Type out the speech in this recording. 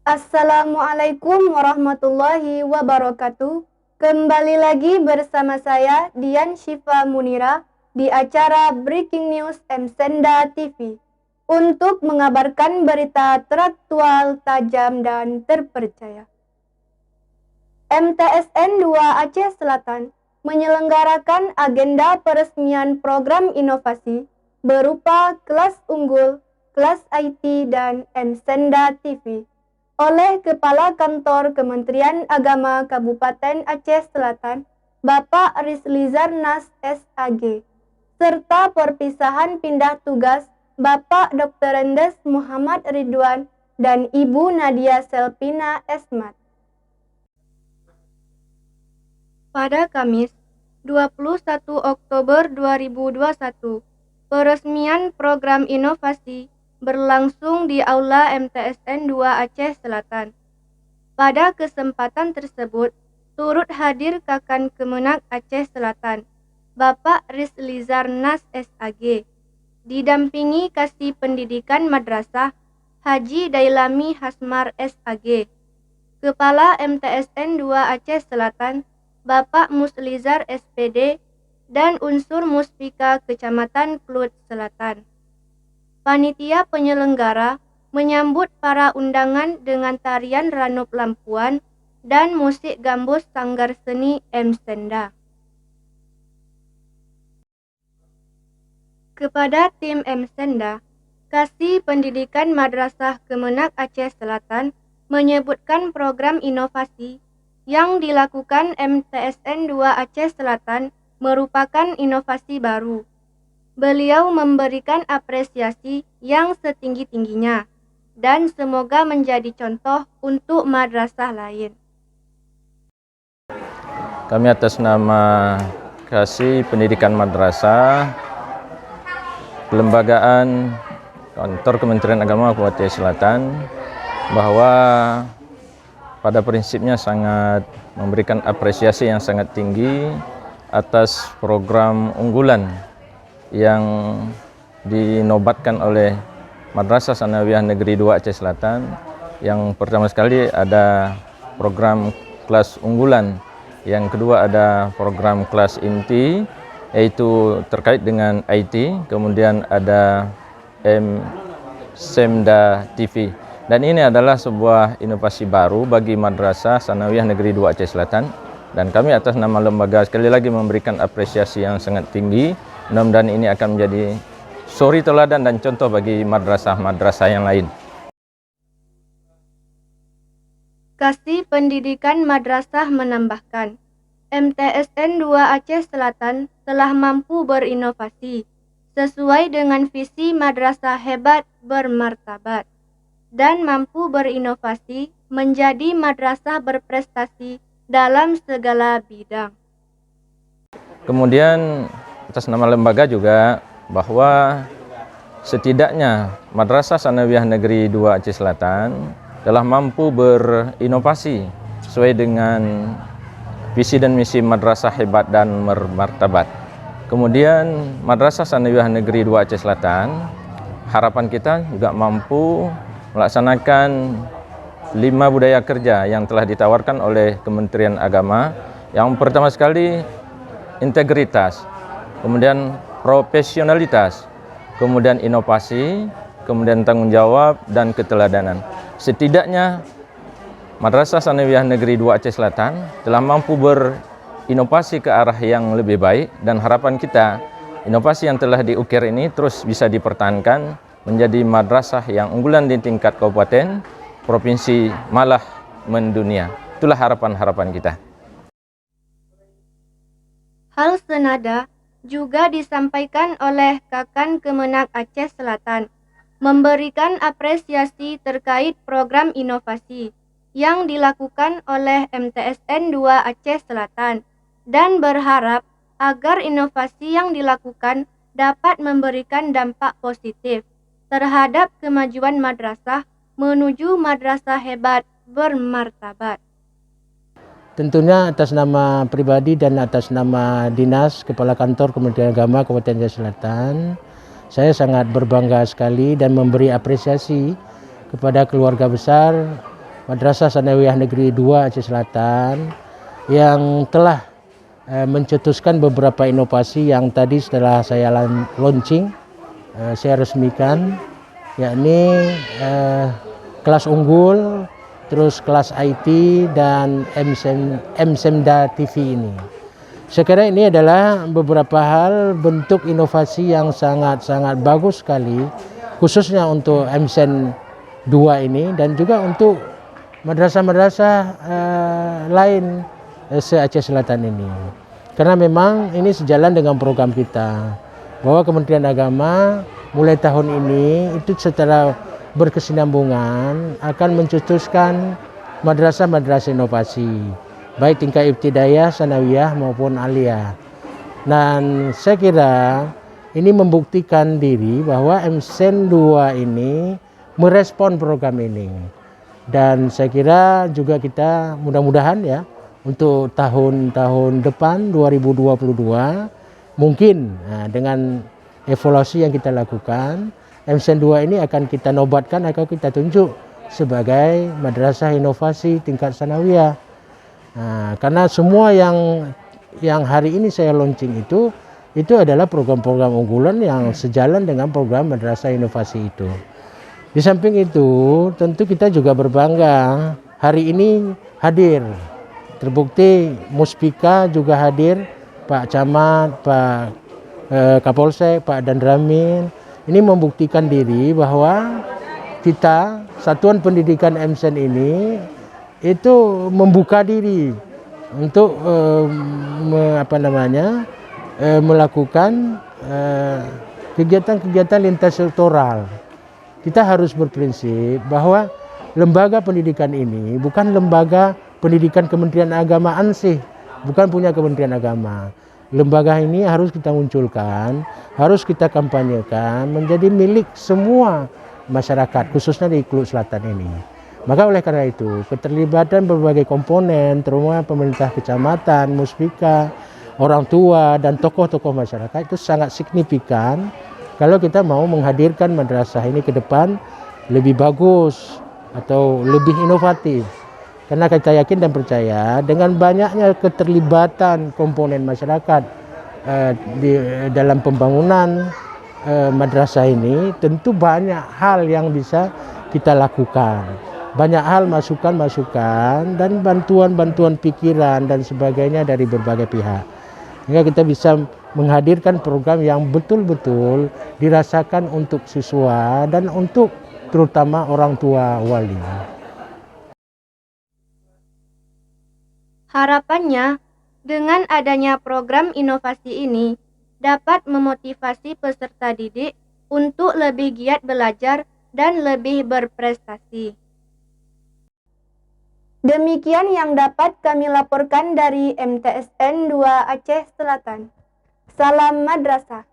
Assalamualaikum warahmatullahi wabarakatuh. Kembali lagi bersama saya Dian Syifa Munira di acara Breaking News Msenda TV untuk mengabarkan berita teraktual, tajam, dan terpercaya. MTSN 2 Aceh Selatan menyelenggarakan agenda peresmian program inovasi berupa kelas unggul, kelas IT, dan Msenda TV oleh Kepala Kantor Kementerian Agama Kabupaten Aceh Selatan, Bapak Rizlizar Nas SAG, serta perpisahan pindah tugas Bapak Dr. Rendes Muhammad Ridwan dan Ibu Nadia Selpina Esmat. Pada Kamis, 21 Oktober 2021, peresmian program inovasi berlangsung di Aula MTSN 2 Aceh Selatan. Pada kesempatan tersebut, turut hadir Kakan Kemenak Aceh Selatan, Bapak Rizlizar Nas SAG, didampingi Kasih Pendidikan Madrasah Haji Dailami Hasmar SAG, Kepala MTSN 2 Aceh Selatan, Bapak Muslizar SPD, dan unsur Muspika Kecamatan Klut Selatan. Panitia penyelenggara menyambut para undangan dengan tarian Ranup Lampuan dan musik gambus Sanggar Seni Msenda. Kepada tim Msenda, Kasih Pendidikan Madrasah Kemenak Aceh Selatan menyebutkan program inovasi yang dilakukan MTSN 2 Aceh Selatan merupakan inovasi baru. Beliau memberikan apresiasi yang setinggi-tingginya dan semoga menjadi contoh untuk madrasah lain. Kami atas nama Kasih Pendidikan Madrasah, Kelembagaan Kantor Kementerian Agama Kabupaten Selatan, bahwa pada prinsipnya sangat memberikan apresiasi yang sangat tinggi atas program unggulan yang dinobatkan oleh Madrasah Sanawiyah Negeri 2 Aceh Selatan. Yang pertama sekali ada program kelas unggulan, yang kedua ada program kelas inti yaitu terkait dengan IT, kemudian ada Msenda TV. Dan ini adalah sebuah inovasi baru bagi Madrasah Sanawiyah Negeri 2 Aceh Selatan, dan kami atas nama lembaga sekali lagi memberikan apresiasi yang sangat tinggi. Mudah-mudahan ini akan menjadi suri teladan dan contoh bagi madrasah-madrasah yang lain. Kasih Pendidikan Madrasah menambahkan, MTSN 2 Aceh Selatan telah mampu berinovasi sesuai dengan visi madrasah hebat bermartabat dan mampu berinovasi menjadi madrasah berprestasi dalam segala bidang. Kemudian atas nama lembaga juga bahwa setidaknya Madrasah Sanawiyah Negeri 2 Aceh Selatan telah mampu berinovasi sesuai dengan visi dan misi madrasah hebat dan bermartabat. Kemudian Madrasah Sanawiyah Negeri 2 Aceh Selatan, harapan kita juga mampu melaksanakan 5 budaya kerja yang telah ditawarkan oleh Kementerian Agama. Yang pertama sekali integritas, kemudian profesionalitas, kemudian inovasi, kemudian tanggung jawab dan keteladanan. Setidaknya Madrasah Sanawiyah Negeri 2 Aceh Selatan telah mampu berinovasi ke arah yang lebih baik, dan harapan kita inovasi yang telah diukir ini terus bisa dipertahankan menjadi madrasah yang unggulan di tingkat kabupaten, provinsi, malah mendunia. Itulah harapan-harapan kita. Hal senada juga disampaikan oleh Kakan Kemenak Aceh Selatan, memberikan apresiasi terkait program inovasi yang dilakukan oleh MTSN 2 Aceh Selatan dan berharap agar inovasi yang dilakukan dapat memberikan dampak positif terhadap kemajuan madrasah menuju madrasah hebat bermartabat. Tentunya atas nama pribadi dan atas nama Dinas Kepala Kantor Kementerian Agama Kabupaten Aceh Selatan, saya sangat berbangga sekali dan memberi apresiasi kepada keluarga besar Madrasah Sanawiyah Negeri 2 Aceh Selatan yang telah mencetuskan beberapa inovasi yang tadi setelah saya launching, saya resmikan, yakni kelas unggul, terus kelas IT dan MSemda TV ini. Saya kira ini adalah beberapa hal bentuk inovasi yang sangat-sangat bagus sekali, khususnya untuk MSen 2 ini dan juga untuk madrasah-madrasah lain se-Aceh Selatan ini. Karena memang ini sejalan dengan program kita, bahwa Kementerian Agama mulai tahun ini itu secara berkesinambungan akan mencetuskan madrasah-madrasah inovasi, baik tingkat ibtidaiyah, sanawiyah maupun aliyah. Dan saya kira ini membuktikan diri bahwa MSen 2 ini merespon program ini. Dan saya kira juga kita mudah-mudahan ya untuk tahun-tahun depan 2022 mungkin dengan evaluasi yang kita lakukan, MSen 2 ini akan kita nobatkan, akan kita tunjuk sebagai madrasah inovasi tingkat sanawiyah. Karena semua yang hari ini saya launching itu adalah program-program unggulan yang sejalan dengan program madrasah inovasi itu. Di samping itu tentu kita juga berbangga hari ini hadir, terbukti Muspika juga hadir, Pak Camat, Pak Kapolsek, Pak Danramil. Ini membuktikan diri bahwa kita Satuan Pendidikan MSen ini itu membuka diri untuk melakukan kegiatan-kegiatan lintas sektoral. Kita harus berprinsip bahwa lembaga pendidikan ini bukan lembaga pendidikan Kementerian Agama ansih, bukan punya Kementerian Agama. Lembaga ini harus kita munculkan, harus kita kampanyekan menjadi milik semua masyarakat, khususnya di Kluk Selatan ini. Maka oleh karena itu, keterlibatan berbagai komponen, terutama pemerintah kecamatan, Muspika, orang tua, dan tokoh-tokoh masyarakat itu sangat signifikan kalau kita mau menghadirkan madrasah ini ke depan lebih bagus atau lebih inovatif. Karena kita yakin dan percaya dengan banyaknya keterlibatan komponen masyarakat di dalam pembangunan madrasah ini, tentu banyak hal yang bisa kita lakukan. Banyak hal masukan-masukan dan bantuan-bantuan pikiran dan sebagainya dari berbagai pihak. Sehingga kita bisa menghadirkan program yang betul-betul dirasakan untuk siswa dan untuk terutama orang tua wali. Harapannya, dengan adanya program inovasi ini, dapat memotivasi peserta didik untuk lebih giat belajar dan lebih berprestasi. Demikian yang dapat kami laporkan dari MTSN 2 Aceh Selatan. Salam Madrasah.